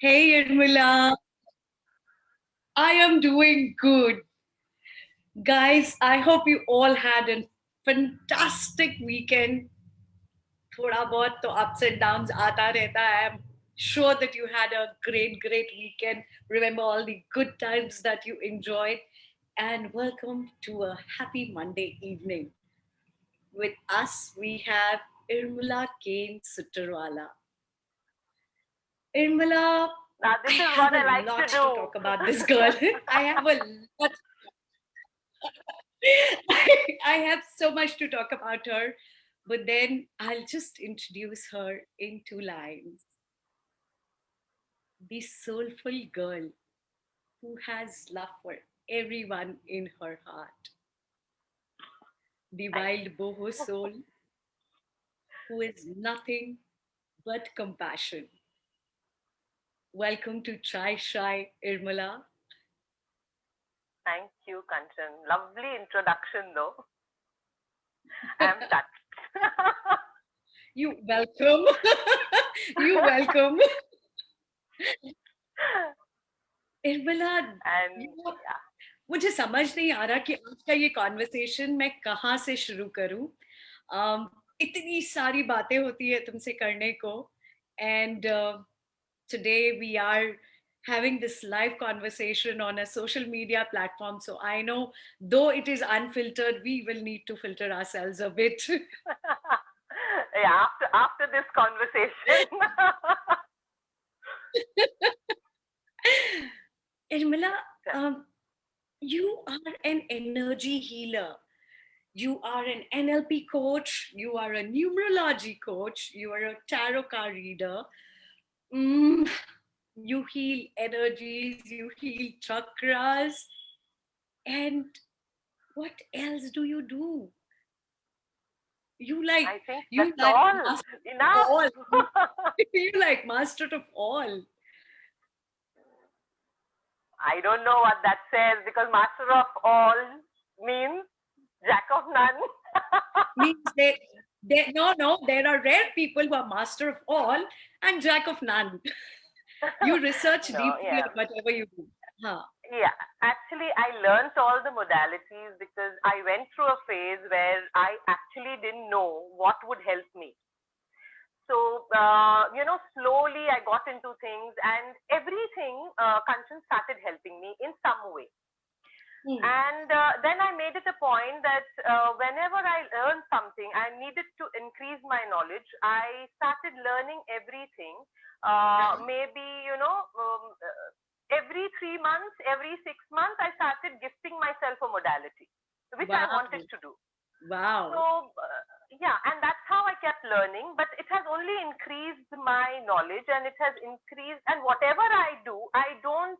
Hey Irmila, I am doing good. Guys, I hope you all had a fantastic weekend. थोड़ा बहुत तो ups and downs आता रहता है. I'm sure that you had a great weekend. Remember all the good times that you enjoyed. And welcome to a happy Monday evening. With us, we have Irmila Kane Sutterwala. Irmila, Now, I this is have what I a like lot to to do. talk about this girl. I have a lot I have so much to talk about her, but then I'll just introduce her in two lines. The soulful girl who has love for everyone in her heart. The Thank wild boho soul who is nothing but compassion. Welcome to Chai Shai Irmala. thank you, Kanchan. Lovely introduction, though. I'm touched. You welcome. You welcome. इरबला And yeah, मुझे समझ नहीं आ रहा कि आज का ये conversation मैं कहाँ से शुरू करूं. इतनी सारी बातें होती है तुमसे करने को. And today we are having this live conversation on a social media platform, so I know though it is unfiltered, we will need to filter ourselves a bit. yeah. After this conversation, Irmila, um, you are an energy healer. You are an NLP coach, you are a numerology coach, you are a tarot card reader. Mm, you heal energies, you heal chakras, and what else do you do? You like I think you that's like all. master of Enough. all. You like master of all. I don't know what that says because master of all means jack of none. Means no, there are rare people who are master of all and jack of none. You research No, deeply yeah. on whatever you do. Huh. Yeah, actually, I learned all the modalities because I went through a phase where I actually didn't know what would help me. So, slowly I got into things and everything, Kanchan started helping me in some way. Hmm. And then I made it a point that whenever I learned something, I needed to increase my knowledge. I started learning everything. Maybe, every 3 months, every 6 months, I started gifting myself a modality, which I Wow. wanted to do. Wow. So, yeah, and that's how I kept learning. But it has only increased my knowledge and it has increased. And whatever I do, I don't,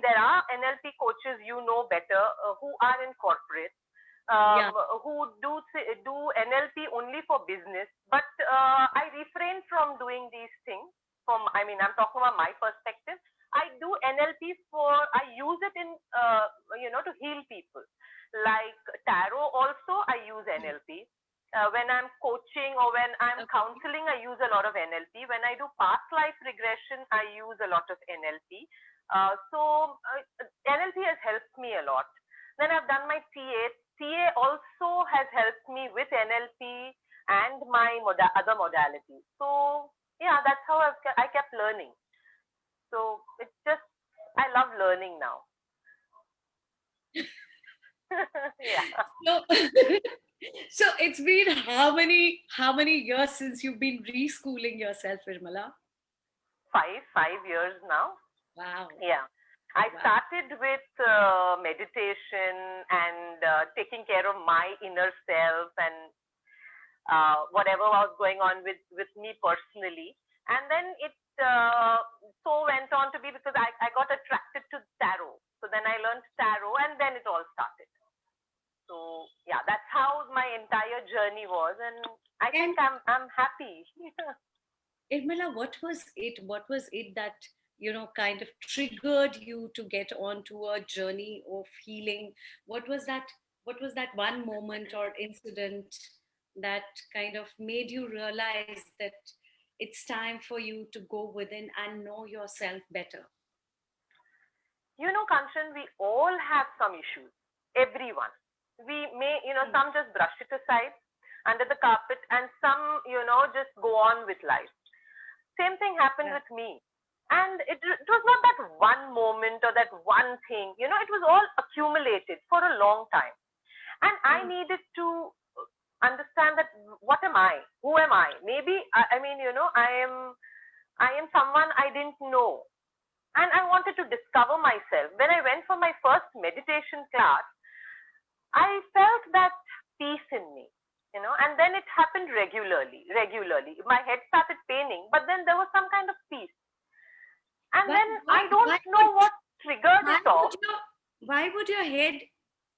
there are NLP coaches you know better who are in corporate. Yeah. Who do NLP only for business, but I refrain from doing these things. I'm talking about my perspective. I do NLP I use it in, to heal people. Like tarot, also I use NLP. When I'm coaching or when I'm Okay. counseling, I use a lot of NLP. When I do past life regression, I use a lot of NLP. NLP has helped me a lot. Then I've done my CA. CA also has helped me with NLP and my other modalities. So yeah, that's how I kept learning. So it's just I love learning now. Yeah, So, so it's been how many years since you've been reschooling yourself, Irmala? 5 years now. Wow. Yeah. I Wow. started with meditation and taking care of my inner self and whatever was going on with me personally. And then it so went on to be because I got attracted to tarot. So then I learned tarot and then it all started. So yeah, that's how my entire journey was. And I And think I'm happy. Irmila, what was it? What was it that kind of triggered you to get onto a journey of healing? What was that? What was that one moment or incident that kind of made you realize that it's time for you to go within and know yourself better. Kanchan, we all have some issues. Everyone. We may, Mm. some just brush it aside under the carpet, and some, just go on with life. Same thing happened Yeah. with me. And it was not that one moment or that one thing, it was all accumulated for a long time. And I Mm. needed to understand that what am I? Who am I? Maybe, I mean, I am someone I didn't know. And I wanted to discover myself. When I went for my first meditation class, I felt that peace in me, and then it happened regularly, regularly. My head started paining, but then there was some kind of peace. And But then I don't know what triggered why it off, would your why would your head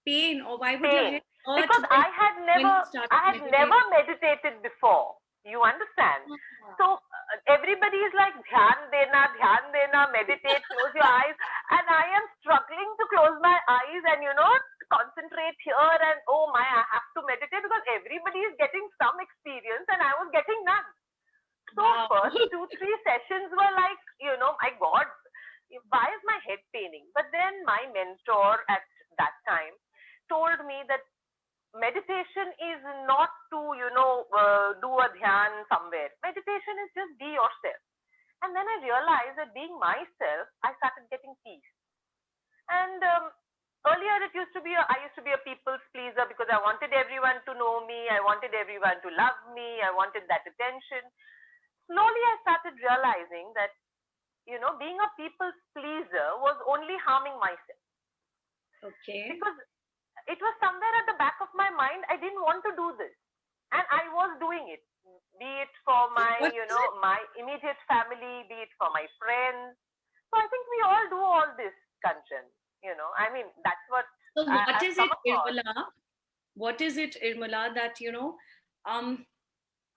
pain, or why would your pain, head hurt because when you started I had never meditating? meditated before. You understand? Ah. So everybody is like, dhyan dena, meditate, close your eyes. And I am struggling to close my eyes and, concentrate here. And oh my, I have to meditate because everybody is getting some experience and I was getting none. So Wow. first 2-3 sessions were like, my God, why is my head paining? But then my mentor at that time told me that meditation is not to, do a dhyan somewhere. Meditation is just be yourself. And then I realized that being myself, I started getting peace. And earlier it used to be, I used to be a people's pleaser because I wanted everyone to know me. I wanted everyone to love me. I wanted that attention. Slowly I started realizing that, being a people's pleaser was only harming myself, Okay. because it was somewhere at the back of my mind. I didn't want to do this, and I was doing it, be it for So my, what is it? my immediate family, be it for my friends. So I think we all do all this, Kanchan. I mean, that's what So what I've is come it, across. Irmala? What is it, Irmala, that um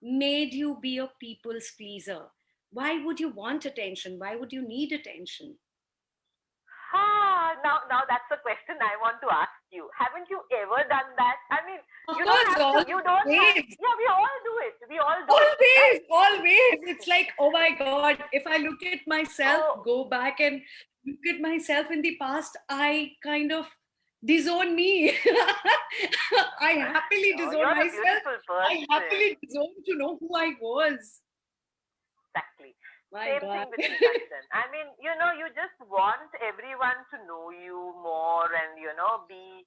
made you be a people's pleaser? Why would you want attention? Why would you need attention? Now that's a question I want to ask you. Haven't you ever done that? I mean, Of you don't course, have to. You don't have. always. Yeah, we all do it. We all do it, Always, right? always. It's like, oh my God, if I look at myself, So go back and look at myself in the past, I kind of disown me. I happily no, disown you're a myself. beautiful I person. happily disown to know who I was. Exactly. My Same God. thing with me, Kanchan. I mean, you just want everyone to know you more and, be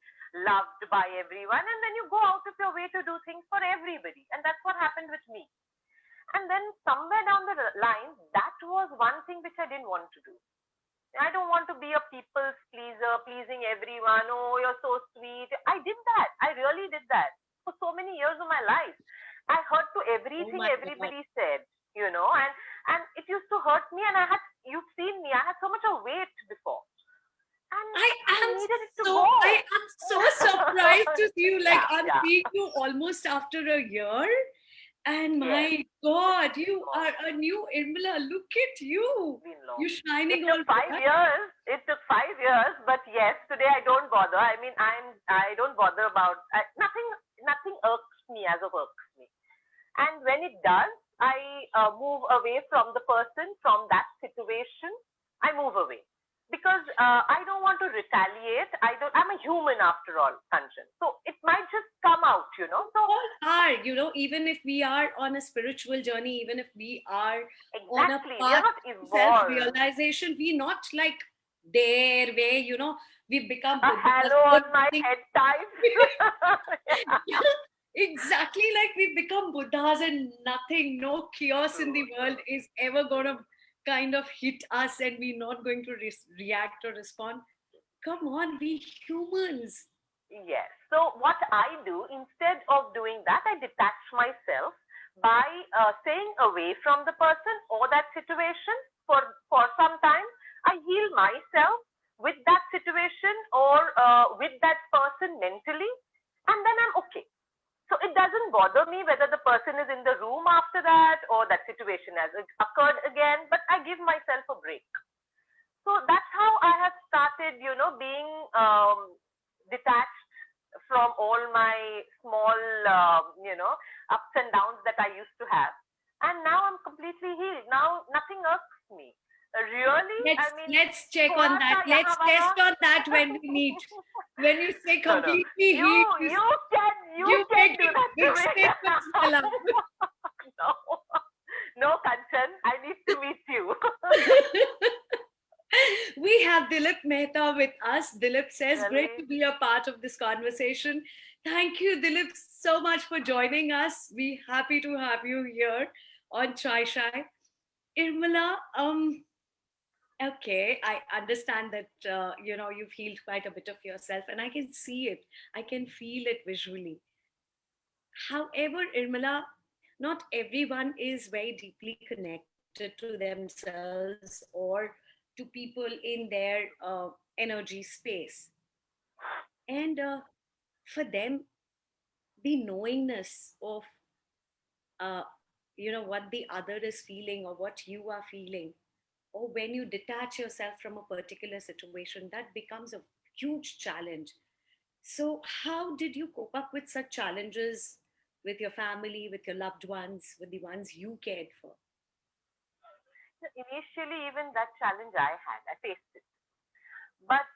loved by everyone. And then you go out of your way to do things for everybody. And that's what happened with me. And then somewhere down the line, that was one thing which I didn't want to do. I don't want to be a people's pleaser, pleasing everyone. Oh, you're so sweet. I did that. I really did that for so many years of my life. I hurt to Oh everything my God. everybody said, and it used to hurt me. And you've seen me, I had so much of weight before, and I I am needed it to go. I am so surprised to see you. Like, Yeah, I'm yeah. seeing you almost after a year. And Yes, my it's God, you long. are a new Irmila. Look at you. Been long. You're It shining took all five bright. years. It took 5 years, but yes, today I don't bother. I mean, I don't bother about nothing. Nothing irks me as of irks me. And when it does, I move away from the person, from that situation. I move away because I don't want to retaliate. I'm a human after all, Kanchan. So it might just come out, So All are, even if we are on a spiritual journey, even if we are on a exactly, we are path not to self evolved. realization, we not like there where, we become A Buddhas. halo Or on my something. head type. Yeah, Yeah, exactly, like we become Buddhas and nothing, no chaos in true, the world true. is ever going to kind of hit us and we're not going to react or respond. Come on, we humans. Yes. So what I do instead of doing that, I detach myself by staying away from the person or that situation for some time. I heal myself with that situation or with that person mentally, and then I'm okay. So it doesn't bother me whether the person is in the room after that or that situation has occurred again. But I give myself a break. So that's how I have started, being detached from all my small, ups and downs that I used to have. and now I'm completely healed. Now nothing irks me. Really? I mean, Let's check thoda on that. sa Let's yahan test wahan. on that when we meet. When you say No, no. completely You healed, you you can do making that to big me. statements, Mala. No, no, Kanchan. I need to meet you. We have Dilip Mehta with us. Dilip says, great Really? to be a part of this conversation. Thank you, Dilip, so much for joining us. We're happy to have you here on Chai Shai. Irmala, okay, I understand that you've healed quite a bit of yourself, and I can see it. I can feel it visually. However, Irmala, not everyone is very deeply connected to themselves or to people in their energy space. And for them, the knowingness of uh, what the other is feeling or what you are feeling, or when you detach yourself from a particular situation, that becomes a huge challenge. So, how did you cope up with such challenges with your family, with your loved ones, with the ones you cared for? Initially, even that challenge I had, I faced it. But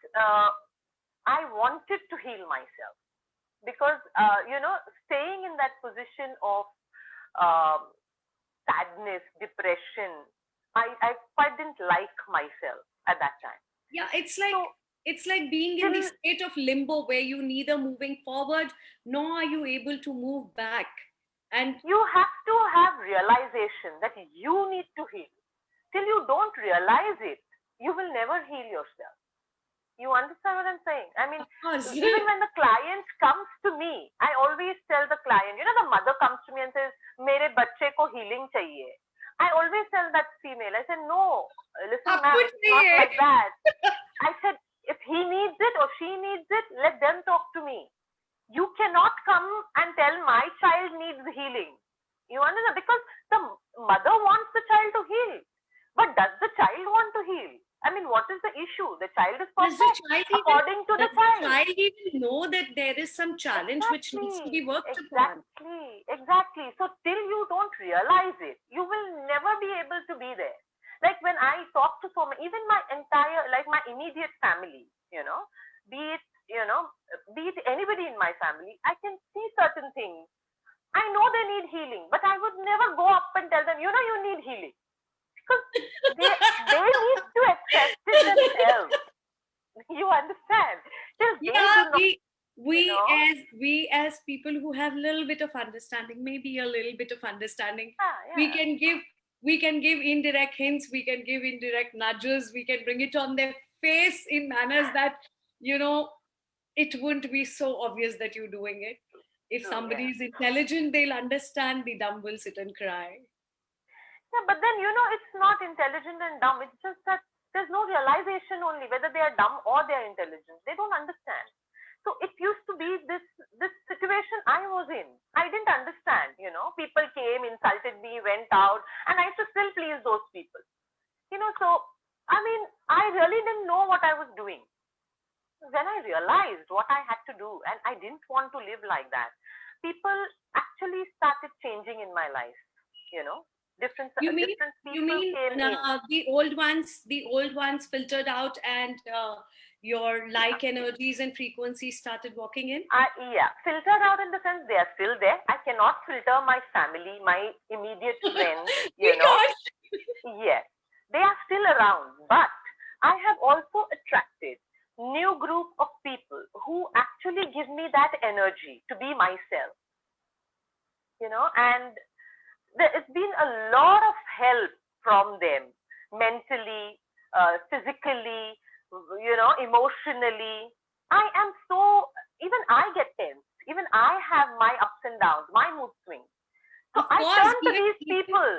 I wanted to heal myself because, staying in that position of um, sadness, depression, I quite didn't like myself at that time. Yeah, So it's like being in the till state of limbo where you neither moving forward nor are you able to move back. And you have to have realization that you need to heal. Till you don't realize it, you will never heal yourself. You understand what I'm saying? I mean, of course, even when the client comes to me, I always tell the client, the mother comes to me and says, Mere bachche ko healing chahiye. I always tell that female, I said, no, listen, ma'am, आपको it's not चाहिए. like that. I said, if he needs it or she needs it, let them talk to me. You cannot come and tell my child needs healing. You understand? Because the mother wants the child to heal. But does the child want to heal? I mean, what is the issue? The child is Does the perfect child even according to the does the child. child even know that there is some challenge which needs to Exactly, be worked upon? exactly. So till you don't realize it, you will never be able to be there. Like when I talk to so many, even my entire, like my immediate family, be it, be it anybody in my family, I can see certain things. I know they need healing, but I would never go up and tell them, you need healing, because they need to accept it themselves. You understand? Till they Yeah, do not, you know, we as people who have a little bit of understanding, maybe a little bit of understanding, we yeah. can give we can give indirect hints, we can give indirect nudges, we can bring it on their face in manners that you know it wouldn't be so obvious that you're doing it. If True, somebody yeah. is intelligent, they'll understand. The dumb will sit and cry. Yeah, but then it's not intelligent and dumb. It's just that there's no realization only whether they are dumb or they are intelligent. They don't understand. So it used to be this situation I was in. I didn't understand. People came, insulted me, went out, and I used to still please those people. So I mean, I really didn't know what I was doing. When I realized what I had to do, and I didn't want to live like that, people actually started changing in my life. You mean Different you people mean came in. the old ones filtered out and your like energies and frequencies started walking in? Yeah, filtered out in the sense they are still there. I cannot filter my family, my immediate friends. We can't. Yes, they are still around, but I have also attracted new group of people who actually give me that energy to be myself. And it's been a lot of help from them, mentally, physically, emotionally. I am so, even I get tense. Even I have my ups and downs, my mood swings. So Of I course, turn to these people,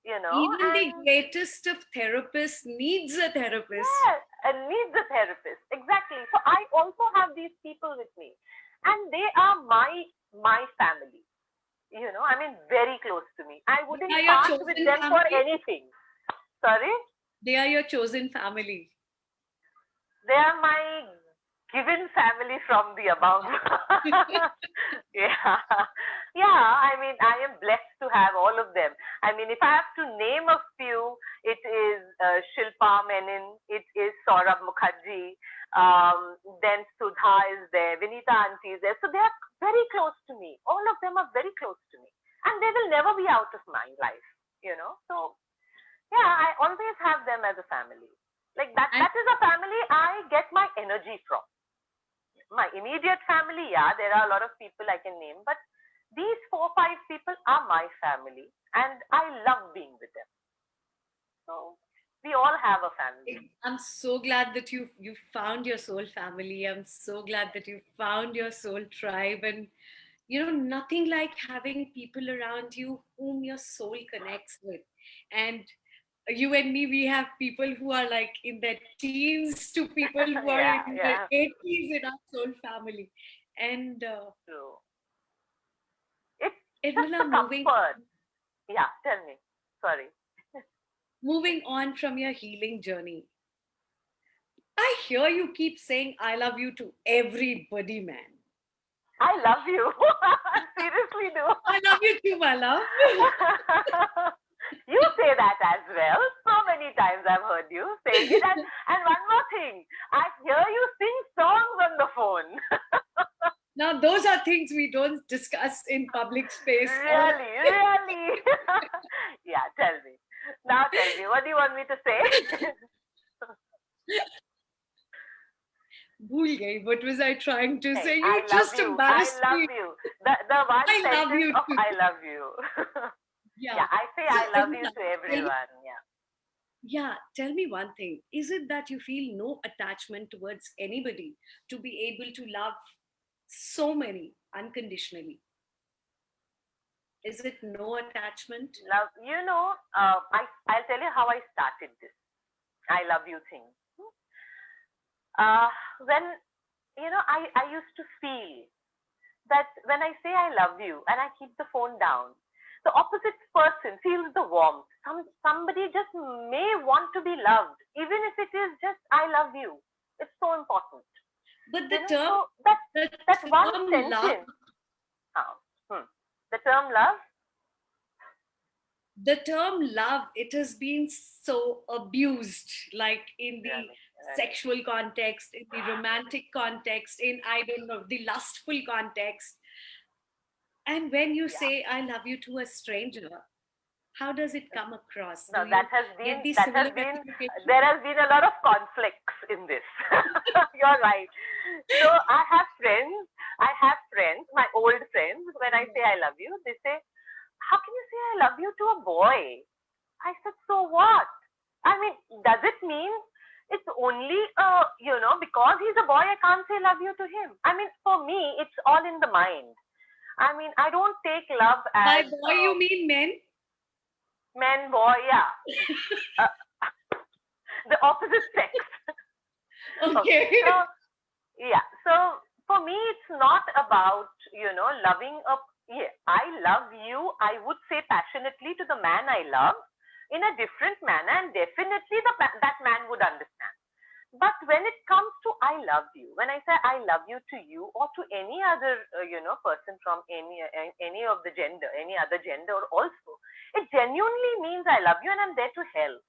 even the and greatest of therapists needs a therapist. yeah, and needs a therapist. Exactly. So I also have these people with me, and they are my family. I mean, very close to me. I They wouldn't are your part with chosen them for family. anything. Sorry? They are your chosen family. They are my given family from the above. Yeah. Yeah, I mean, I am blessed to have all of them. I mean, if I have to name a few, it is Shilpa Menon, it is Saurabh Mukherjee, then Sudha is there, Vinita Auntie is there. So they are very close to me. All of them are very close to me. And they will never be out of my life, you know. So, yeah, I always have them as a family. Like that, And that is a family I get my energy from. My immediate family, yeah, there are a lot of people I can name, but these four, five people are my family, and I love being with them. So we all have a family. I'm so glad that you found your soul family. I'm so glad that you found your soul tribe. And nothing like having people around you whom your soul connects with. And you and me, we have people who are like in their teens to people who are Yeah, in their yeah, 80s in our soul family. And true. It's just Edmila, the comfort. Yeah, tell me. Sorry. moving on from your healing journey, I hear you keep saying I love you to everybody, man. I love you. Seriously, do. I love you too, my love. You say that as well. So many times I've heard you saying it. And one more thing, I hear you sing songs on the phone. Now, those are things we don't discuss in public space. Really, really. Yeah, tell me. Now tell me, what do you want me to say? Bhool gayi. What was I trying to Hey, say? I You love just you. I embarrassed love me. you. The one I love sentence you of too. I love you. Yeah. Yeah, I say So, I love you Edmila, to everyone. Yeah. tell me one thing. Is it that you feel no attachment towards anybody to be able to love so many unconditionally? Is it no attachment? Love, I'll tell you how I started this I love you thing. When, I used to feel that when I say I love you and I keep the phone down, the opposite person feels the warmth. Somebody just may want to be loved, even if it is just I love you. It's so important. But So that one term love, sentence, uh, hmm, the term love, the term love, it has been so abused, like in the really, really, sexual context, in the romantic context, in, I don't know, the lustful context. And when you yeah. say I love you to a stranger, how does it come across? No, Do you get the similar reciprocation? there has been a lot of conflicts in this. You're right. So I have friends, my old friends, when I say I love you, they say, how can you say I love you to a boy? I said, so what? I mean, does it mean it's only, because he's a boy, I can't say love you to him? I mean, for me, it's all in the mind. I mean, I don't take love By as boy, you mean men? men, boy, yeah. Uh, the opposite sex. Okay. So, yeah. So for me, it's not about, loving a, yeah, I love you. I would say passionately to the man I love in a different manner, and definitely that man would understand. But when it comes to I love you, when I say I love you to you or to any other, person from any of the gender, any other gender also, it genuinely means I love you and I'm there to help.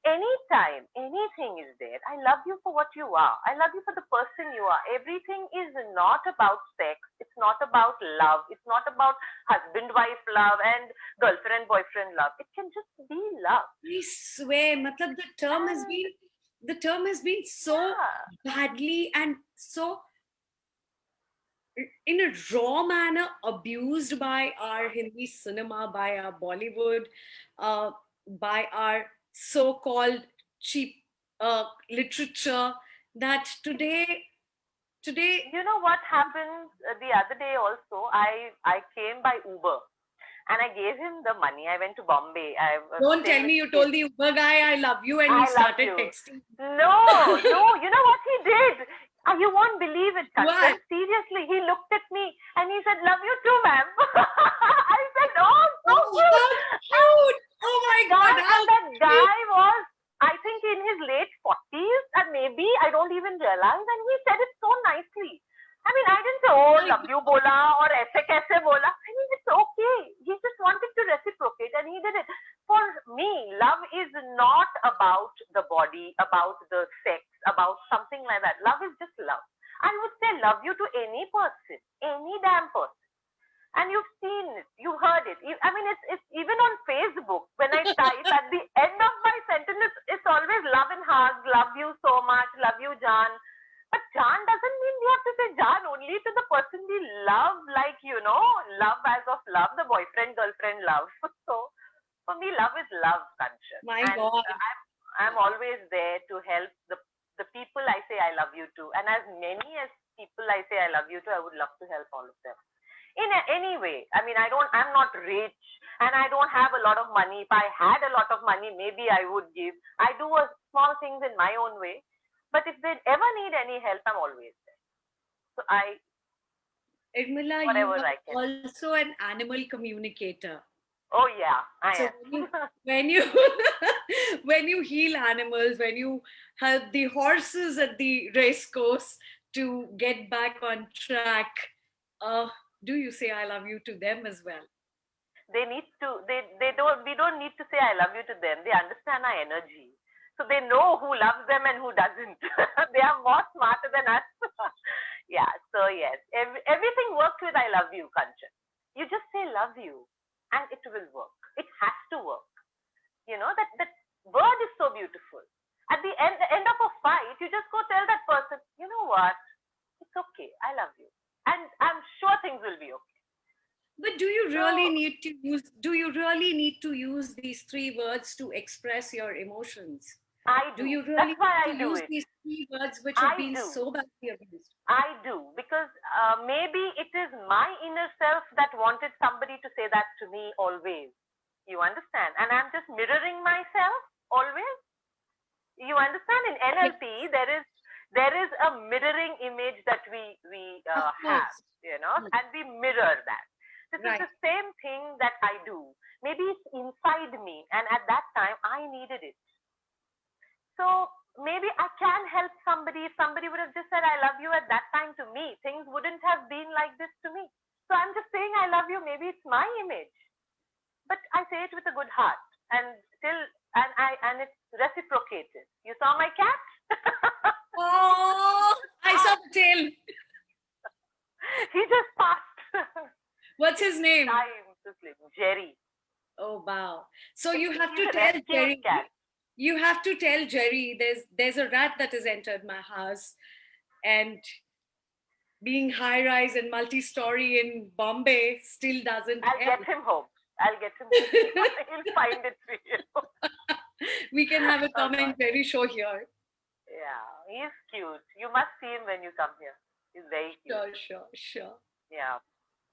Anytime, anything is there. I love you for what you are. I love you for the person you are. Everything is not about sex. It's not about love. It's not about husband-wife love and girlfriend-boyfriend love. It can just be love. I swear, matlab, And the term has been so yeah, badly and so in a raw manner abused by our Hindi cinema, by our Bollywood, uh, by our so-called cheap literature, that today, you know what happened the other day also? I came by Uber and I gave him the money. I went to Bombay. I was don't tell staying with me you kids. told the Uber guy I love you and he I love started you. texting. No, no. You know what he did? You won't believe it, What? Kanchan. Seriously, he looked at me and he said, "Love you too, ma'am." I said, "Oh, so Oh, cute." how cute! Oh my God, how And that cute! guy was I think in his late 40s, and maybe I don't even realize, and he said it so nicely. I mean, I didn't say, oh, My love you bola or aise kaise bola. I mean, it's okay. He just wanted to reciprocate and he did it. For me, love is not about the body, about the sex, about something like that. Love is just love. I would say love you to any person, any damn person. And you've seen it, you heard it. I mean, it's even on Facebook. When I type at the end of my sentence, it's always love and hug, love you so much, love you, Jan. But Jan doesn't mean we have to say Jan only to the person we love, like, love as of love, the boyfriend, girlfriend love. So for me, love is love, Kanchan. my And God. I'm always there to help the people I say I love you to. And as many as people I say I love you to, I would love to help all of them in any way. I mean, I'm not rich and I don't have a lot of money. If I had a lot of money, maybe I would give. I do small things in my own way. But if they ever need any help, I'm always there. So Irmila, you whatever are I can. also an animal communicator. Oh yeah, I So am. when you when you heal animals, when you help the horses at the race course to get back on track, uh, do you say I love you to them as well? They need to. They don't. We don't need to say I love you to them. They understand our energy. So they know who loves them and who doesn't. They are more smarter than us. Yeah. So yes, everything works with I love you, Kanchan. You just say love you, and it will work. It has to work. That word is so beautiful. At the end of a fight, you just go tell that person, you know what? It's okay. I love you, and I'm sure things will be okay. But do you So really need to use these three words to express your emotions? I Do do. you really That's why need I to do use it. these three words which have I been do. so badly abused? I do because maybe it is my inner self that wanted somebody to say that to me always. You understand? And I'm just mirroring myself always. You understand? In Yes, NLP, there is a mirroring image that we of have, course. Yes, and we mirror that. This is right. the same thing that I do. Maybe it's inside me, and at that time I needed it. So maybe I can help somebody. If somebody would have just said I love you at that time to me, things wouldn't have been like this to me. So I'm just saying I love you. Maybe it's my image, but I say it with a good heart, and still, and it's reciprocated. You saw my cat? Oh, I saw the tail. He just passed. What's his name? Time to sleep. Jerry. Oh wow. So you have He's to a tell rescued Jerry. cat. You have to tell Jerry there's a rat that has entered my house, and being high rise and multi-story in Bombay still doesn't I'll help. get him home. I'll get him home. He'll find it for you. We can have a Tom and Jerry show here. Yeah, he's cute. You must see him when you come here. He's very cute. Sure. Yeah.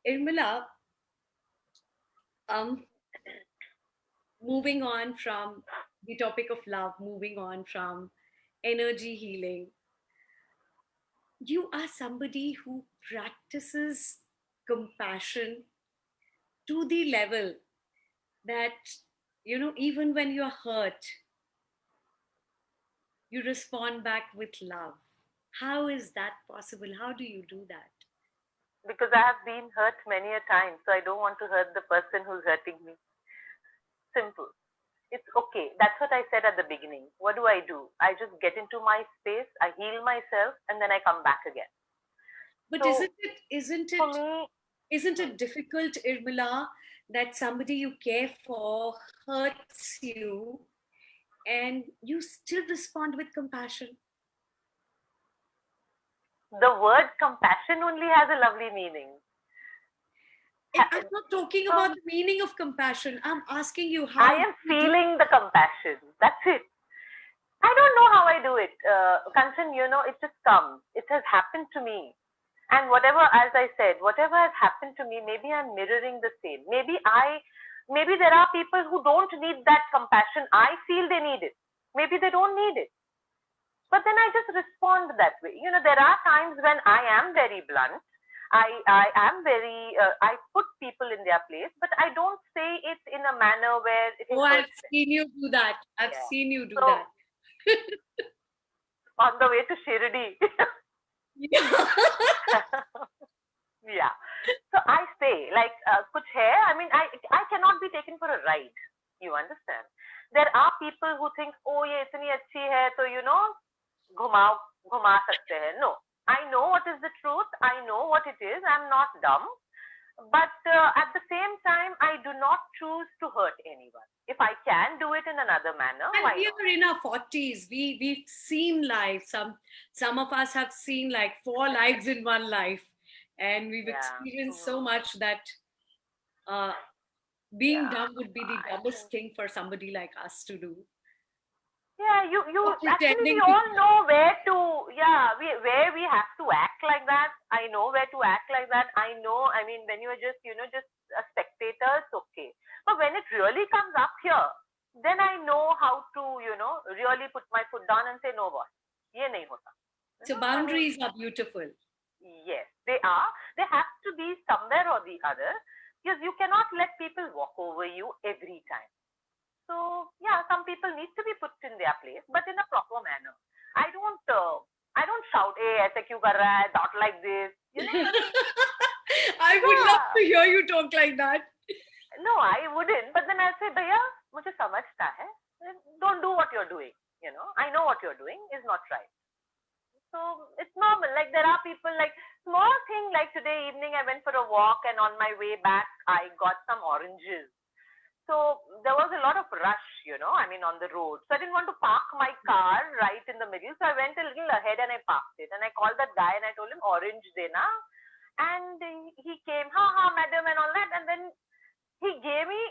Irmila, um, moving on from the topic of love, moving on from energy healing, you are somebody who practices compassion to the level that, even when you're hurt, you respond back with love. How is that possible? How do you do that? Because I have been hurt many a time, so I don't want to hurt the person who's hurting me. Simple. It's okay. That's what I said at the beginning. What do? I just get into my space, I heal myself, and then I come back again. But So for me, isn't it difficult, Irmila, that somebody you care for hurts you and you still respond with compassion? the word compassion only has a lovely meaning. I'm not talking about the meaning of compassion. I'm asking you how I am feeling the compassion. That's it. I don't know how I do it. Kanchan, it just comes. It has happened to me. And whatever, as I said, whatever has happened to me, maybe I'm mirroring the same. Maybe there are people who don't need that compassion. I feel they need it. Maybe they don't need it. But then I just respond that way. There are times when I am very blunt. I am very, I put people in their place, but I don't say it in a manner where it Oh, I've hurts them. seen you do that. I've Yeah. seen you do So that. on the way to Shirdi, yeah. So I say, like, kuch hai. I mean, I cannot be taken for a ride. You understand? There are people who think, oh, ye itni achhi hai, so घुमा घुमा सकते हैं. No, I know what is the truth. I know what it is. I'm not dumb. But at the same time, I do not choose to hurt anyone. If I can do it in another manner, And why we not? are in our 40s. We've seen life. Some of us have seen like 4 lives in one life. And we've Yeah. experienced so Mhm. much that uh, being Yeah. dumb would be the I dumbest think. thing for somebody like us to do. Yeah, you Or actually we pretending to all be know where to, yeah, where we have to act like that. I know where to act like that. I know, I mean, when you're just, just a spectator, it's okay. But when it really comes up here, then I know how to, really put my foot down and say, no, boss, ye nahi hota. so I mean, boundaries are beautiful. yes, they are. They have to be somewhere or the other because you cannot let people walk over you every time. So yeah, some people need to be put in their place, but in a proper manner. I don't, uh, I don't shout, "Hey, ऐसे क्यों कर रहा है? Not like this." I would love Yeah. to hear you talk like that. No, I wouldn't. But then I say, भैया, मुझे समझता है. Don't do what you're doing. I know what you're doing is not right. So it's normal. Like there are people like small thing like today evening I went for a walk and on my way back I got some oranges. So there was a lot of rush, I mean, on the road. So I didn't want to park my car right in the middle. So I went a little ahead and I parked it. And I called that guy and I told him, orange dena. And he came, ha ha, madam, and all that. And then he gave me,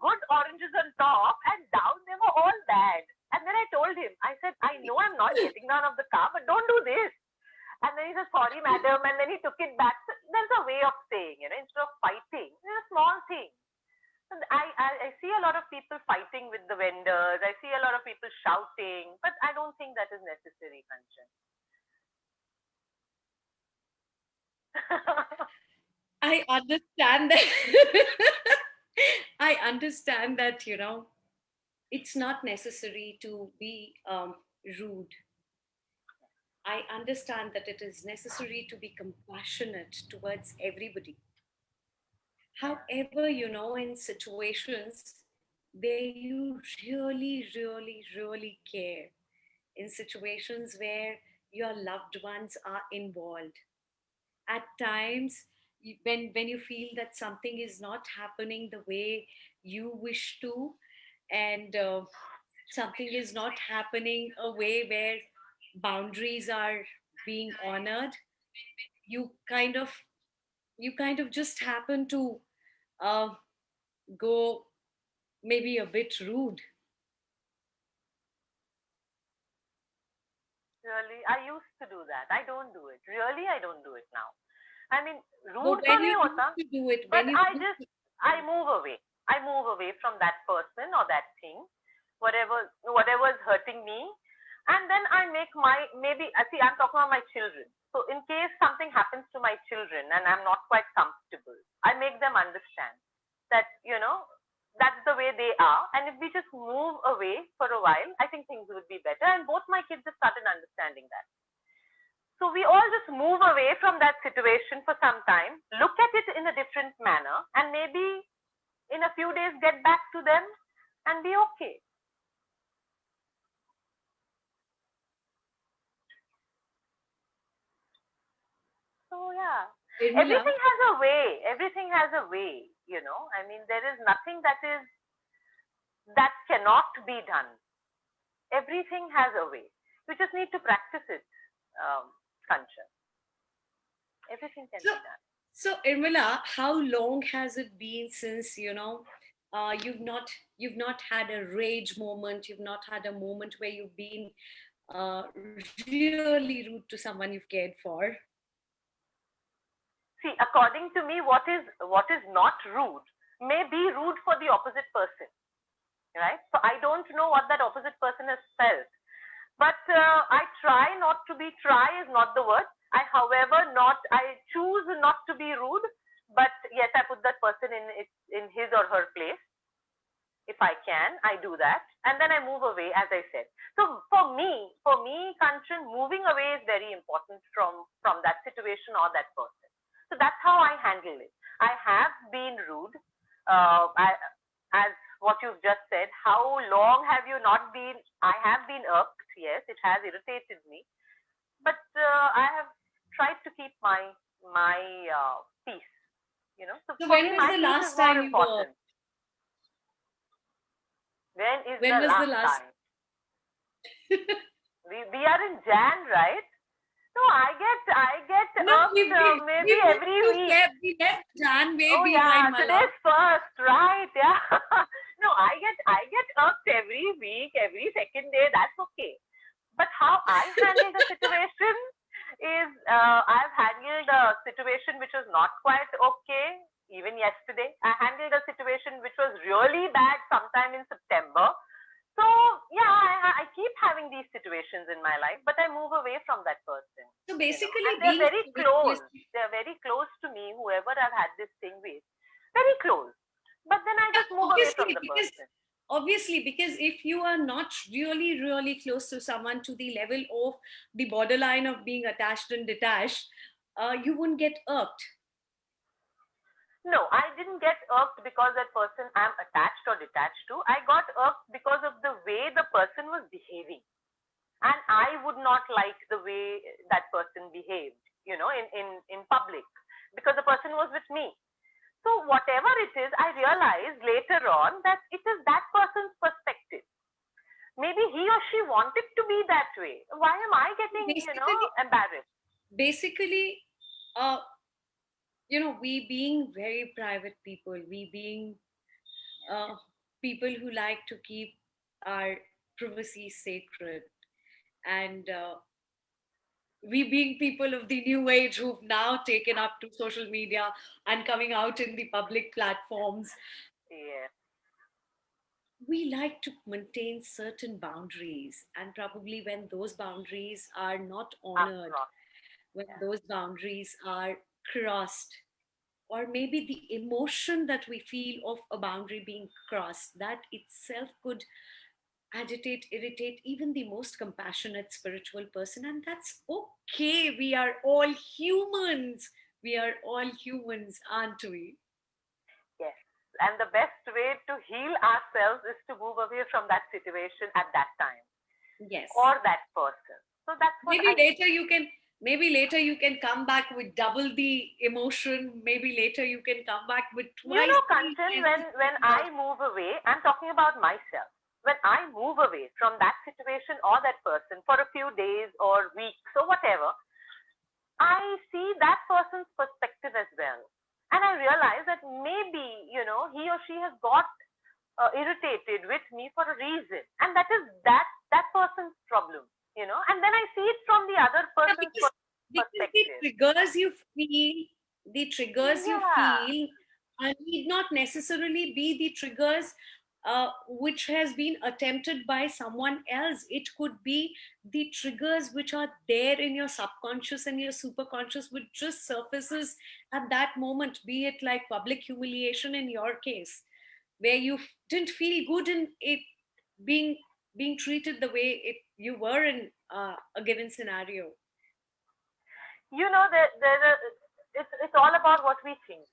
good oranges on top and down they were all bad. And then I told him, I said, I know I'm not getting down of the car, but don't do this. And then he said, sorry, madam. And then he took it back. So there's a way of saying, instead of fighting, it's a small thing. I see a lot of people fighting with the vendors. I see a lot of people shouting, but I don't think that is necessary, Kanchan. I understand that. I understand that, it's not necessary to be rude. I understand that it is necessary to be compassionate towards everybody. However, in situations where you really, really, really care, in situations where your loved ones are involved, at times when you feel that something is not happening the way you wish to, and something is not happening a way where boundaries are being honored, you kind of just happen to uh, go maybe a bit rude. Really, I used to do that. I don't do it. Really, I don't do it now. I mean, But rude to when nahi you hota, used to do it, but when you used to, I move away. I move away from that person or that thing, whatever is hurting me, and then I make my maybe. See, I'm talking about my children. So in case something happens to my children and I'm not quite comfortable, I make them understand that that's the way they are, and if we just move away for a while, I think things would be better. And both my kids have started understanding that. So we all just move away from that situation for some time, look at it in a different manner, and maybe in a few days get back to them and be okay. So yeah, Irmila, everything has a way. Everything has a way. I mean, there is nothing that cannot be done. Everything has a way. You just need to practice it, Kanchan. Everything can so be done. Irmila, how long has it been since you've not had a rage moment, you've not had a moment where you've been uh, really rude to someone you've cared for? See, according to me, what is not rude may be rude for the opposite person, right? So I don't know what that opposite person has felt, but I try not to be. Try is not the word. I choose not to be rude, but yes, I put that person in his or her place. If I can, I do that, and then I move away, as I said. So for me, Kanchan, moving away is very important from that situation or that person. So that's how I handle it. I have been rude, as what you've just said. How long have you not been? I have been irked. Yes, it has irritated me, but I have tried to keep my peace. So So for when me, was my the peace is last more time you were? important. When is When the was the last last? time? We are in Jan, right? No, I get No, irked maybe we moved every to week. Feb. We left Jan way Oh behind, yeah, my love. today's first, right? Yeah. No, I get irked every week, every second day. That's okay. But how I handle the situation is, I've handled a situation which was not quite okay. Even yesterday, I handled a situation which was really bad sometime in September. So yeah, I keep having these situations in my life, but I move away from that person. So And basically, they're being very close. coexisting. They're very close to me. Whoever I've had this thing with, very close. But then I Yeah, just move away from the person. obviously, because if you are not really, really close to someone to the level of the borderline of being attached and detached, you won't get irked. No, I didn't get irked because that person I'm attached or detached to. I got irked because of the way the person was behaving. And I would not like the way that person behaved, in public, because the person was with me. So whatever it is, I realized later on that it is that person's perspective. Maybe he or she wanted to be that way. Why am I getting, Basically, embarrassed? basically, uh, we being very private people, we being uh, people who like to keep our privacy sacred, and we being people of the new age who've now taken up to social media and coming out in the public platforms, Yeah, we like to maintain certain boundaries. And probably when those boundaries are not honored, across. when Yeah. those boundaries are crossed, or maybe the emotion that we feel of a boundary being crossed, that itself could agitate, irritate even the most compassionate spiritual person. And that's okay. We are all humans. We are all humans, aren't we? Yes. And the best way to heal ourselves is to move away from that situation at that time Yes. or that person. So that's what Maybe I do. later you can. Maybe later you can come back with double the emotion. Maybe later you can come back with twice the Kanchan, when intensity of. I move away, I'm talking about myself. When I move away from that situation or that person for a few days or weeks or whatever, I see that person's perspective as well. And I realize that maybe, he or she has got irritated with me for a reason. And that is that person's problem, and then I see it from the other Yeah, person's because perspective. the triggers you Yeah. feel need not necessarily be the triggers which has been attempted by someone else. It could be the triggers which are there in your subconscious and your superconscious, which just surfaces at that moment. Be it like public humiliation in your case, where you didn't feel good in it being being treated the way you were in a given scenario. There's it's all about what we think.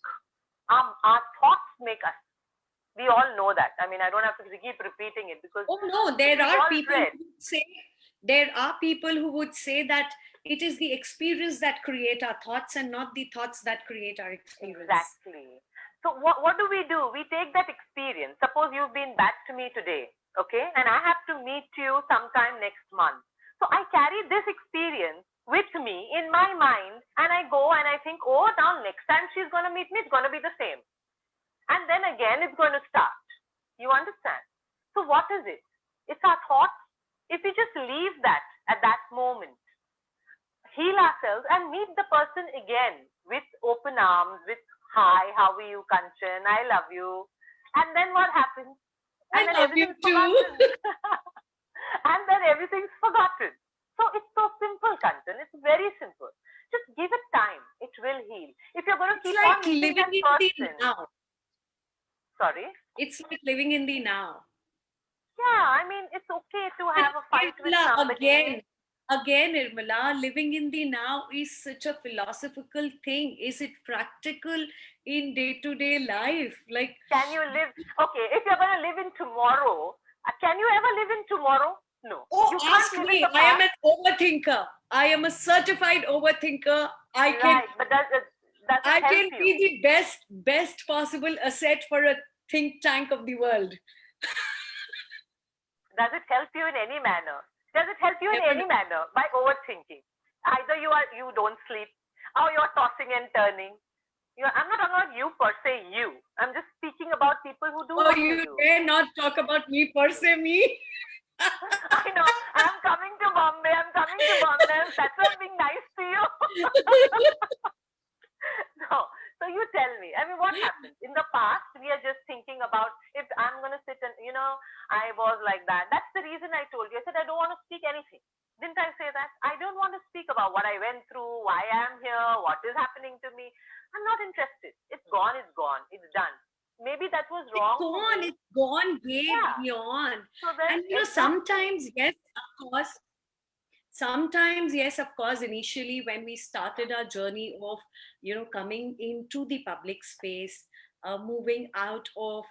Our thoughts make us. We all know that. I mean, I don't have to keep repeating it because Oh no, we've all read. there are people who would say that it is the experience that create our thoughts and not the thoughts that create our experience. Exactly. So what do? We take that experience. Suppose you've been bad to me today, okay, and I have to meet you sometime next month. So I carry this experience with me in my mind, and I go and I think, oh, now next time she's gonna meet me, it's gonna be the same, and then again it's going to start. You understand? So what is it? It's our thoughts. If we just leave that at that moment, heal ourselves and meet the person again with open arms, with hi, how are you, Kanchan? I love you. And then what happens? And I then love you everything's too. forgotten. And then everything's forgotten. So it's so simple, Kanchan. It's very simple. Just give it time. It will heal. If you're going to It's keep like on meeting living that in the person, now. sorry. It's like living in the now. Yeah, I mean, it's okay to And have a fight with Irmala, somebody. again, Irmala, living in the now is such a philosophical thing. Is it practical in day-to-day life? Like, Can you live? Okay, if you're going to live in tomorrow, can you ever live in tomorrow? No. oh, You can't ask live in me. the I am past. an overthinker. I am a certified overthinker. Right, but does it I help can you? be the best possible asset for a think tank of the world. Does it help you in any manner? Does it help you in Never. any manner by overthinking? Either you don't sleep, or you're tossing and turning. I'm not talking about you per se. I'm just speaking about people who do Oh, what you you do. dare not talk about me per se, me? I know. I'm coming to Bombay. That's why I'm being nice to you. No. So you tell me. I mean, what happened? In the past, we are just thinking about if I'm going to sit and, I was like that. That's the reason I told you. I said, I don't want to speak anything. Didn't I say that? I don't want to speak about what I went through, why I am here, what is happening to me. I'm not interested. It's gone. It's done. Maybe that was wrong for me. It's gone way Yeah. beyond. So then, And exactly. sometimes, yes, of course, initially when we started our journey of, coming into the public space, moving out of,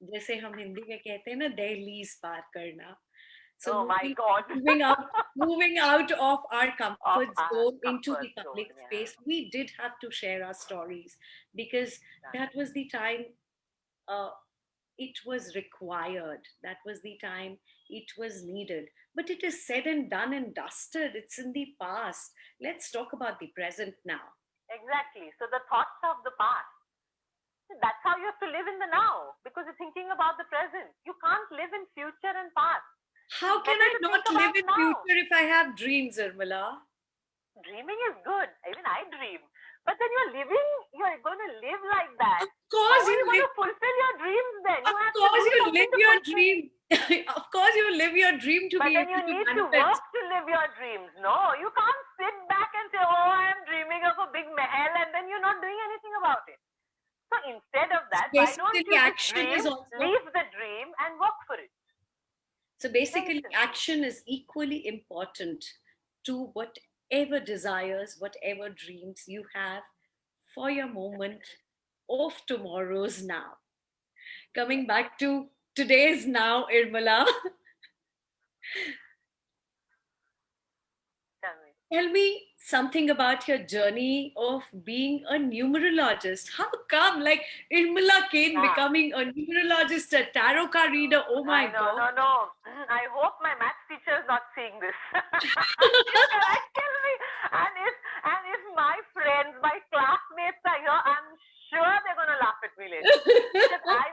जैसे हम हिंदी में कहते हैं ना, दहलीज पार करना. So Oh my God. moving out of our Of comfort our zone into comfort the public zone. Yeah. space, we did have to share our stories because Right. that was the time uh, it was required. That was the time it was needed. But it is said and done and dusted. It's in the past. Let's talk about the present now. Exactly. So the thoughts of the past. That's how you have to live in the now because you're thinking about the present. You can't live in future and past. How can Better I to think not live about in now. future if I have dreams, Irmala? Dreaming is good. Even I dream. But then you're going to live like that. Of course, How are you going to fulfill your dreams then? You have to do something to your fulfill. dream. Of course, you live your dream to But be then able you to need to manifest. work to live your dreams. No, you can't sit back and say, oh, I am dreaming of a big mahal and then you're not doing anything about it. So instead of that, why don't you just dream, leave the dream and work for it? So basically, action is equally important to whatever desires, whatever dreams you have for your moment of tomorrow's now. Coming back to today's now, Irmala. Tell me something about your journey of being a numerologist. How come, like Irmala Kane becoming a numerologist, a tarot card reader? Oh my God! No. I hope my maths teacher is not seeing this. She'll kill me. And if my friends, my classmates are here, I'm sure they're gonna laugh at me later. Because I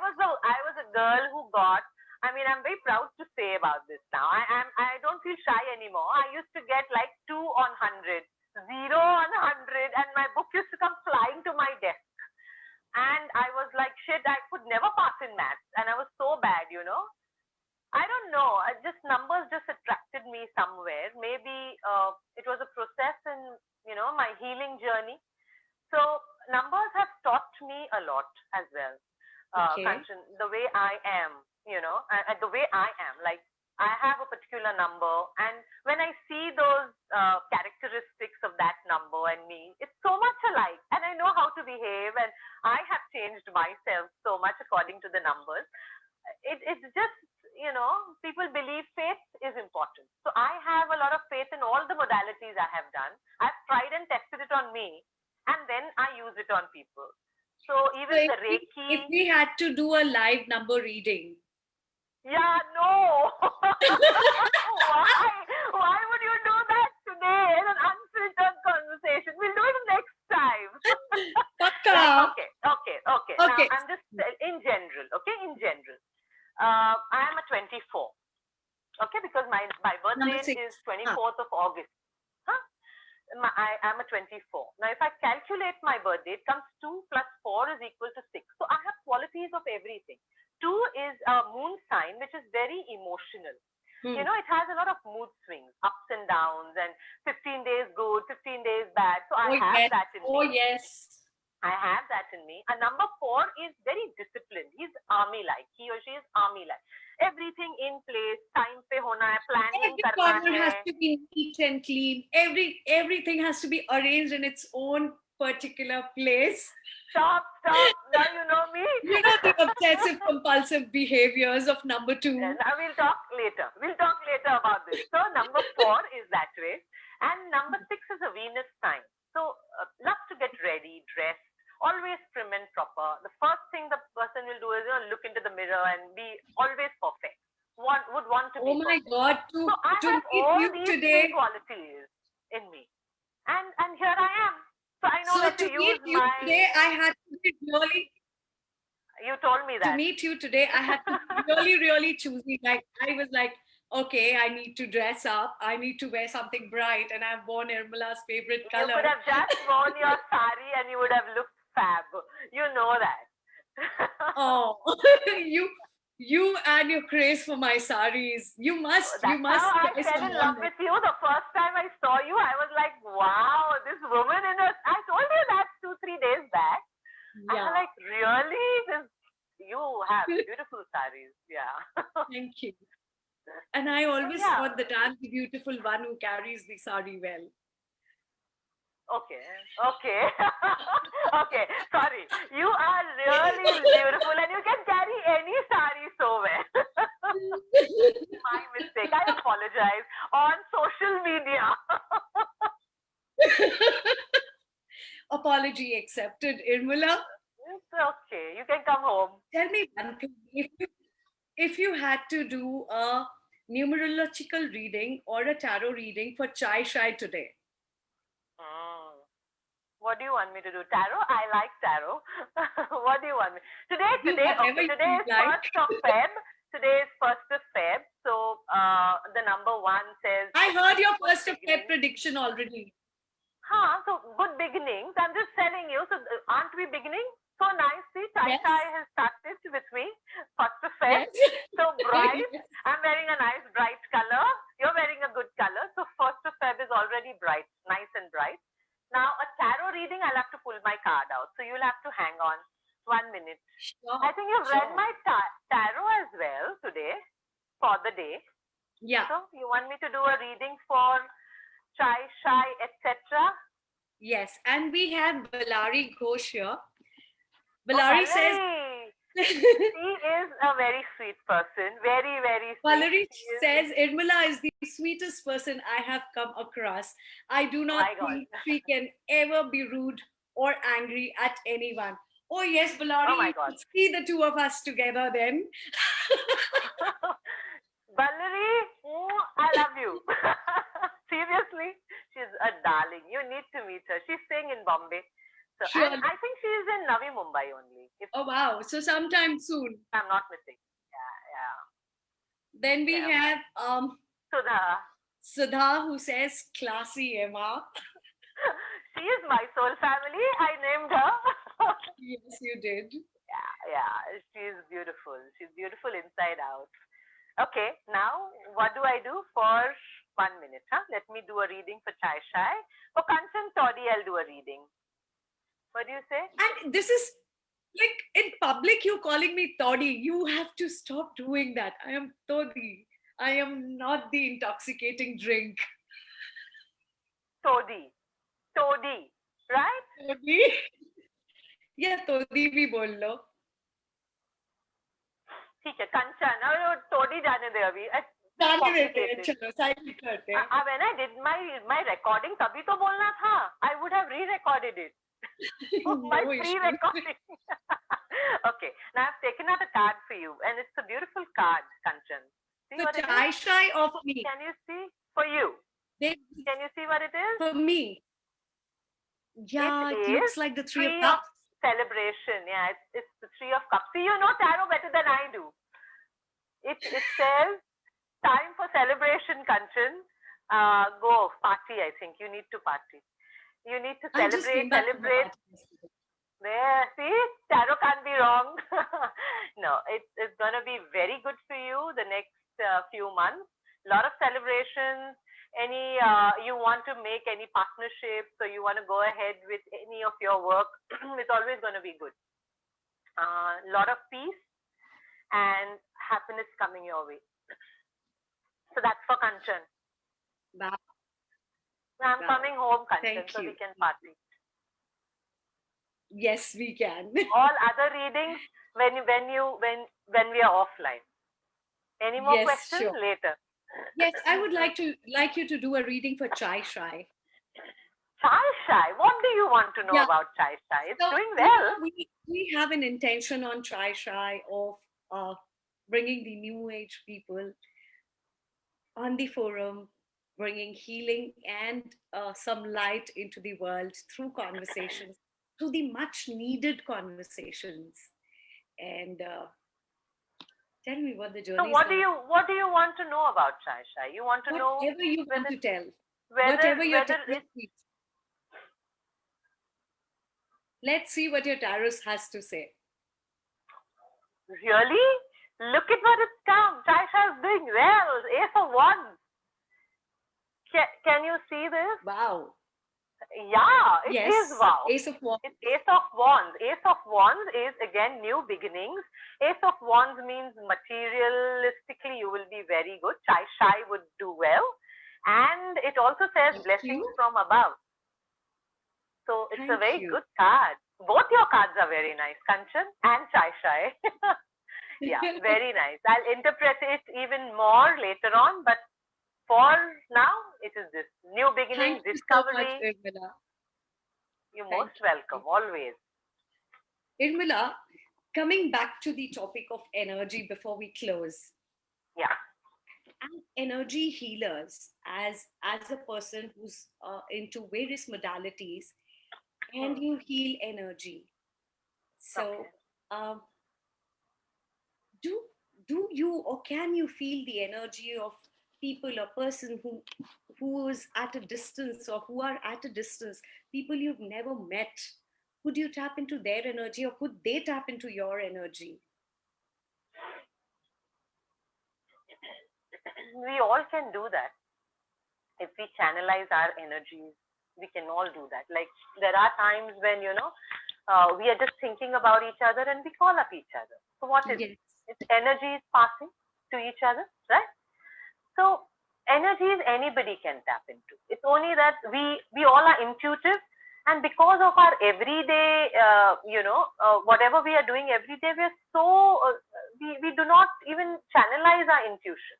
was a girl who got. I mean, I'm very proud to say about this now. I don't feel shy anymore. I used to get like 2 on 100, 0 on 100, and my book used to come flying to my desk. And I was like, shit, I could never pass in maths. And I was so bad, I don't know. Numbers just attracted me somewhere. Maybe it was a process in, my healing journey. So numbers have taught me a lot as well. Kanchan, the way I am, the way I am, like I have a particular number, and when I see those characteristics of that number and me, it's so much alike, and I know how to behave, and I have changed myself so much according to the numbers. It's just, people believe faith is important. So I have a lot of faith in all the modalities I have done. I've tried and tested it on me, and then I use it on people. So even the Reiki. If we had to do a live number reading. Yeah, no. Why? Why would you do that today in an unfiltered conversation? We'll do it next time. Okay. Now I'm just in general. Okay, in general. I am a 24. Okay, because my birthday is 24th of August. I'm a 24. Now, if I calculate my birthday, it comes 2 plus 4 is equal to 6. So I have qualities of everything. 2 is a moon sign, which is very emotional. You Hmm. know, it has a lot of mood swings, ups and downs, and 15 days good, 15 days bad. So I Oh have yes. that in Oh me. yes. I have that in me. A number four is very disciplined. He's army like. He or she is army like. Everything in place, time pe hona hai, planning Every karna corner has hai. to be neat and clean. Everything has to be arranged in its own particular place. Stop, stop. Now you know me. You know the obsessive compulsive behaviors of number two. Now we'll talk later. We'll talk later about this. So number four is that way, and number six is a Venus sign. So loves to get ready, dressed, always prim and proper. The first thing the person will do is look into the mirror and be always perfect. Would want to Oh be my perfect. God! So I To have meet all you these three today. qualities in me, and here I am. So I know So when to to meet use you my. today, I had to be really. You told me To that. meet you today, I had to be really, really choosy. Like I was like, okay, I need to dress up. I need to wear something bright, and I've worn Irmala's favorite You could color. have just worn your sari and you would have looked fab. You know that. Oh, you, you and your craze for my saris. You That's how must I try fell some in on love them. with you. The first time I saw you, I was like, wow, this woman in her. I told you that 2, 3 days back. I was Yeah, like, really? You have beautiful saris. Yeah. thank you. And I So, always yeah. thought that I'm the beautiful one who carries the sari well. Okay. Okay. Okay. Sorry. You are really beautiful and you can carry any sari so well. My mistake. I apologize on social media. Apology accepted. Irmala, It's okay. You can come home. tell me one thing. If you had to do a numerological reading or a tarot reading for Chai Shai today, Mm. What do you want me to do? Tarot? I like tarot. What do you want me? Today, do today, whatever okay. you Today is like. 1st of Feb. Today is 1st of Feb. So the number one says I heard your good first of Feb beginning. prediction already. Huh, so good beginnings. I'm just telling you. So aren't we beginning? So nice. See, Tai Yes, Tai has started with me. 1st of Feb. yes, So bright. yes. I'm wearing a nice bright color. You're wearing a good color. So 1st of Feb is already bright, nice and bright. Now a tarot reading, I'll have to pull my card out. So you'll have to hang on 1 minute. I Sure, think you've read sure. my tarot as well today for the day. Yeah, So you want me to do a reading for Chai, Shai, etc.? yes. And we have Balari Ghosh here. Oh, Balari says, Valerie! She is a very sweet person. Very, very sweet. Valerie She is, says, Irmala is the sweetest person I have come across. I do oh not my God. think she can ever be rude or angry at anyone. Oh, yes, Oh Balari, my you God. should see the two of us together then. Valerie, I love you. Seriously, she's a darling. You need to meet her. She's staying in Bombay. So, and Sure. I think she's in Navi Mumbai only, if Oh, wow. So sometime soon. I'm not missing. Yeah, yeah, Then we yeah. have Sudha, Sudha who says, classy Emma. she is my soul family. I named her. Yes, you did. Yeah, yeah. She's beautiful. She's beautiful inside out. Okay, now what do I do for 1 minute? Huh? Let me do a reading for Chai Shai. For Kanchan Toddy, I'll do a reading. What do you say? And this is like in public, you calling me Toddy. You have to stop doing that. I am Toddy. I am not the intoxicating drink. Toddy. Toddy. Right? Toddy. Yeah, Toddy भी बोल लो. ठीक है कंचन और टोडी जाने दे अभी जाने देते हैं, complicated. चलो साइड करते हैं. When I did my recording तभी तो बोलना था. I would have re-recorded it. My No issue. pre-recording. Okay, now I've taken out a card for you, and it's a beautiful card, Kanchan. See So what it Chai is? Shai or for me? Can you see? For you. They, Can you see what it is? for me. Yeah, it It looks is like the Three of Three of Cups. Celebration. Yeah, it's the Three of Cups. See, you know tarot better than I do. It says time for celebration, Kanchan. Go party. I think you need to party. You need to I just came back from a celebrate. party yesterday. There, see, tarot can't be wrong. No, it's going to be very good for you the next few months. lot of celebrations. Any you want to make any partnerships, so you want to go ahead with any of your work, it's always going to be good. Lot of peace and happiness coming your way. So that's for Kanchan. Wow. I'm Wow. coming home, Kanchan, Thank so you. we can party. Yes, we can. All other readings when we are offline. Any more Yes, questions sure. later? Yes, I would like you to do a reading for Chai Shai. Chai Shai. What do you want to know Yeah. about Chai Shai? It's So, doing well. we have an intention on Chai Shai of bringing the new age people on the forum, bringing healing and some light into the world through conversations, through the much needed conversations. And tell me what the So journey is going. what do you want to know about Chai Shai? You want to know Whatever you want whether to tell, whether whatever your whether tarot it's sees. Let's see what your tarot has to say. really, look at what it's come. Chai Shai is doing well. Ace of Wands. Can you see this? Wow. Yeah, it is Yes. wow. Ace of Wands. It's Ace of Wands. Ace of Wands is again new beginnings. Ace of Wands means materialistically you will be very good. Chai Shai would do well. And it also says Thank blessings you. from above. So it's a Thank very you. good card. Both your cards are very nice, Kanchan and Chai Shai. Yeah, very nice. I'll interpret it even more later on, but for now, it is this new beginning, Thank you so much, discovery. Irmila. You're Thank most welcome, always. Irmila, coming back to the topic of energy before we close. Yeah. And energy healers, as a person who's into various modalities, and you heal energy. So, Okay. um, do do you or can you feel the energy of people or person who is at a distance or who are at a distance, people you've never met? Could you tap into their energy or could they tap into your energy? We all can do that. If we channelize our energies, we can all do that. Like there are times when, we are just thinking about each other and we call up each other. So what is it? Yes. It's energy is passing to each other, right? So energies anybody can tap into. It's only that we all are intuitive, and because of our everyday, whatever we are doing every day, we are so we do not even channelize our intuition.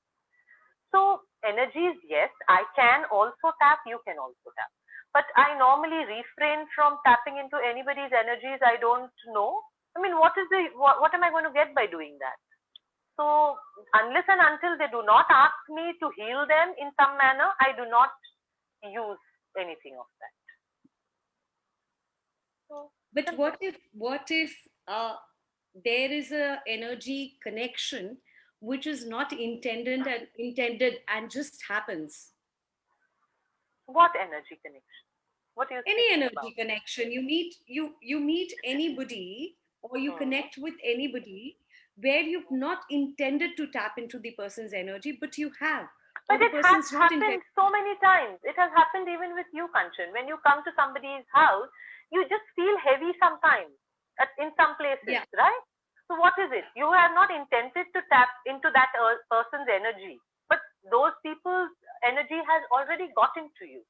So energies, yes, I can also tap. You can also tap. But I normally refrain from tapping into anybody's energies I don't know. I mean, what am I going to get by doing that? So unless and until they do not ask me to heal them in some manner, I do not use anything of that. So But simple. what if there is a energy connection which is not intended and just happens? What energy connection? What are you Any speaking energy about? connection, you meet anybody or you Hmm. connect with anybody where you've not intended to tap into the person's energy, but you have, or But the it has person's not intended. happened so many times. It has happened even with you, Kanchan. When you come to somebody's house, you just feel heavy sometimes in some places, Yeah. right? So what is it? You have not intended to tap into that person's energy, but those people's energy has already got into you,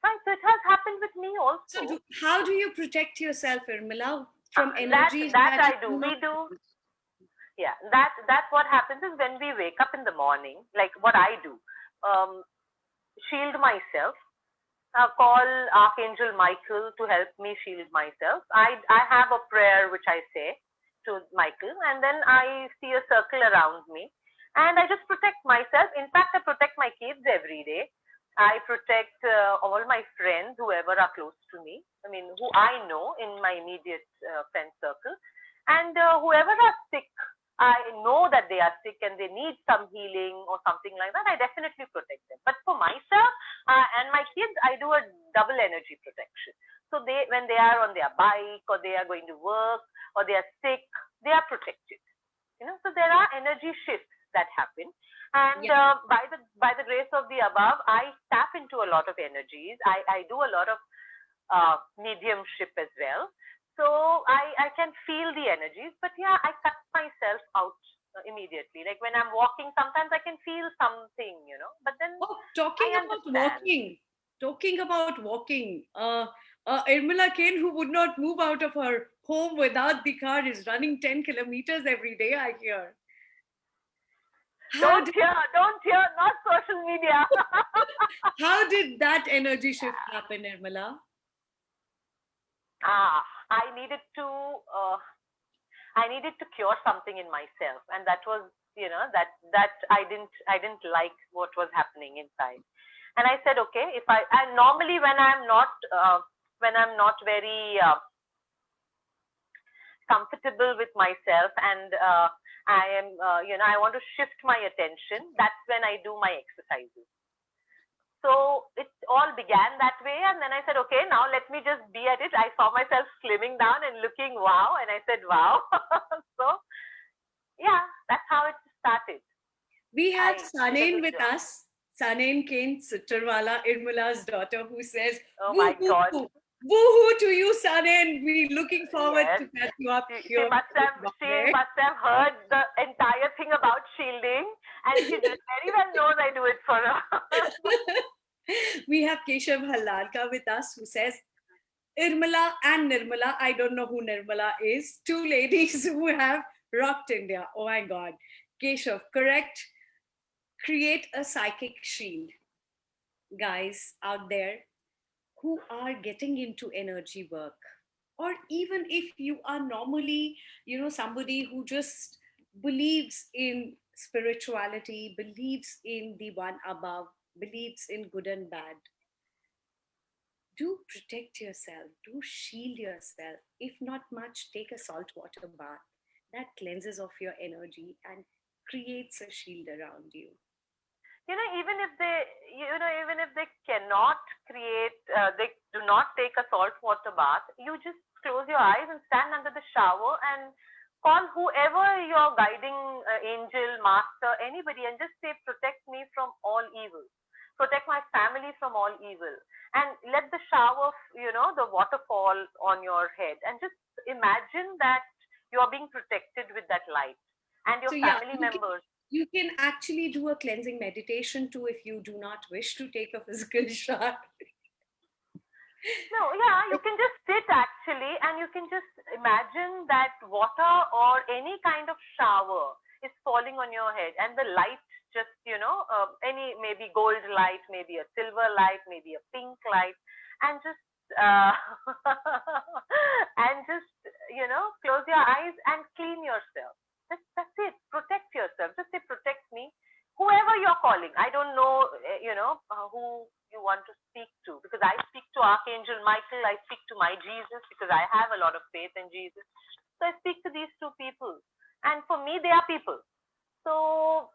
right? So it has happened with me So also. how do you protect yourself, Irmila, from That energies that that you I do. do not We do. want? Yeah, that's what happens is when we wake up in the morning, like what I do, um, shield myself, call Archangel Michael to help me shield myself. I have a prayer which I say to Michael, and then I see a circle around me, and I just protect myself. In fact, I protect my kids every day. I protect all my friends, whoever are close to me. I mean, who I know in my immediate friend circle, and whoever are sick. I know that they are sick and they need some healing or something like that. I definitely protect them. But for myself, and my kids, I do a double energy protection. So when they are on their bike or they are going to work or they are sick, they are protected. So there are energy shifts that happen, And Yeah. by the grace of the above, I tap into a lot of energies. I do a lot of mediumship as well. So I can feel the energies, but yeah, I cut myself out immediately. Like when I'm walking, sometimes I can feel something, but then Oh, I understand. talking about walking, Irmila Kane, who would not move out of her home without the car, is running 10 kilometers every day, I hear. How did, Don't hear, not social media. how did that energy shift happen, Irmila? ah, I needed to, uh, I needed to cure something in myself, and that was, that I didn't like what was happening inside. And I said, okay, if I, and normally when I'm not very comfortable with myself, and I am, I want to shift my attention, that's when I do my exercises. So it all began that way, and then I said, okay, now let me just be at it. I saw myself slimming down and looking wow, and I said, wow. So yeah, that's how it started. We have I did a Sanen good with job. us, Sanen Kane Sutterwala, Irmila's daughter, who says, Oh my God. woohoo, woohoo to you, Sanen. We're looking forward Yes. to catch you up She here must in have Bombay. heard the entire thing about shielding, and she just very well knows I do it for her. We have Keshav Halalka with us, who says, Irmala and Nirmala, I don't know who Nirmala is, two ladies who have rocked India. Oh my God. Keshav, correct. Create a psychic shield. Guys out there who are getting into energy work, or even if you are normally, somebody who just believes in spirituality, believes in the one above, believes in good and bad, do protect yourself, do shield yourself. If not much, take a salt water bath that cleanses off your energy and creates a shield around you. Even if they, even if they cannot create, they do not take a salt water bath, you just close your eyes and stand under the shower and call whoever your guiding angel, master, anybody, and just say, protect me from all evil, protect my family from all evil, and let the shower, the waterfall on your head, and just imagine that you are being protected with that light, and your So yeah, family members. you can actually do a cleansing meditation too if you do not wish to take a physical shower. No, yeah, you can just sit actually, and you can just imagine that water or any kind of shower is falling on your head, and the light just, any, maybe gold light, maybe a silver light, maybe a pink light, and just, uh, and just, close your eyes and clean yourself. That's it. Protect yourself. Just say, protect me, whoever you're calling. I don't know, who you want to speak to, because I speak to Archangel Michael, I speak to my Jesus, because I have a lot of faith in Jesus. So I speak to these two people, and for me, they are people. So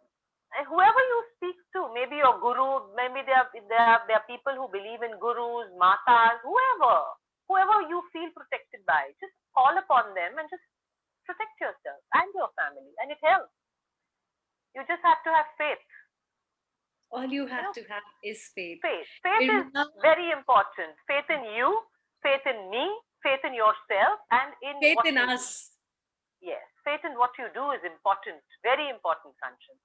whoever you speak to, maybe your guru, maybe there are people who believe in gurus, matas, whoever you feel protected by, just call upon them and just protect yourself and your family, and it helps. You just have to have faith. All you You have know, to have is faith. faith is Irmina, very important. Faith in you, faith in me, faith in yourself, and in faith what in you do. us. Yes, faith in what you do is important, very important, Kanchan.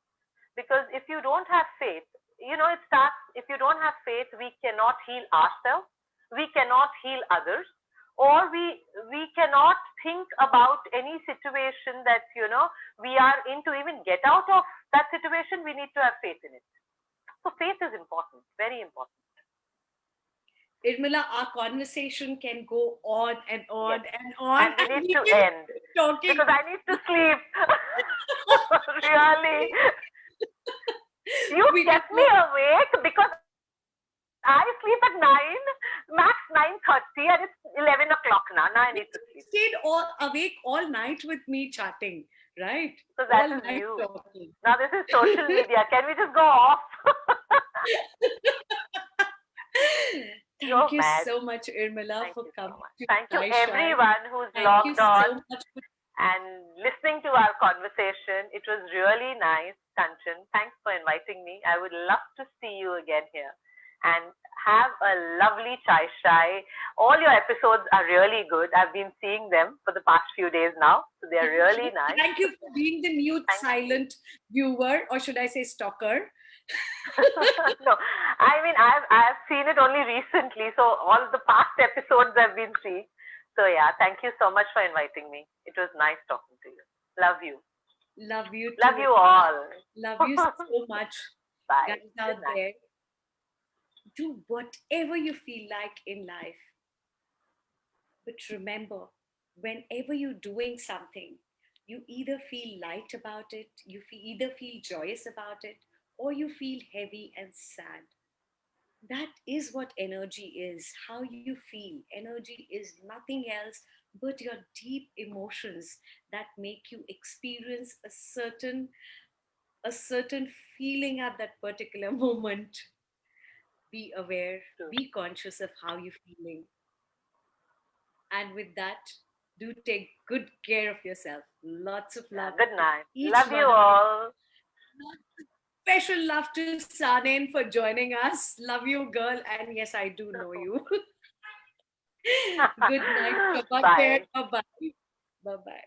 Because if you don't have faith, it starts, if you don't have faith, we cannot heal ourselves, we cannot heal others, or we cannot think about any situation that, we are in. To even get out of that situation, we need to have faith in it. So faith is important, very important. Irmila, our conversation can go on and Yes. on and on, And we and need we to can end keep talking. because I need to sleep. Really. You We can kept me awake because I sleep at 9, max 9:30, and it's 11 o'clock now. Now I need to sleep. stayed all awake all night with me chatting, right? So that All is night you. talking. Now this is social media. Can we just go off? Thank You're you mad. so much, Irmila, Thank for you so coming much. to Thank you Chai Shai. everyone who's Thank you logged on. so much for and listening to our conversation. It was really nice, Kanchan. Thanks for inviting me. I would love to see you again here. And have a lovely chai shai. All your episodes are really good. I've been seeing them for the past few days now, so they're Thank really you. nice. Thank you for being the mute Thank you. silent viewer, or should I say stalker? No, I mean I've seen it only recently, so all the past episodes I've been seeing. So yeah, thank you so much for inviting me. It was nice talking to you. Love you. Love you Love too. you all. Love you so much, Bye. guys Good out night. there. Do whatever you feel like in life. But remember, whenever you're doing something, you either feel light about it, either feel joyous about it, or you feel heavy and sad. That is what energy is, how you feel. Energy is nothing else but your deep emotions that make you experience a certain feeling at that particular moment. Be aware, True. be conscious of how you're feeling. And with that, do take good care of yourself. Lots of Yeah. love Good to night. each Love you one of you. all. Special love to Sanen for joining us. Love you, girl. And yes, I do know you. Good night. Bye Bye. bye. Bye bye. Bye bye.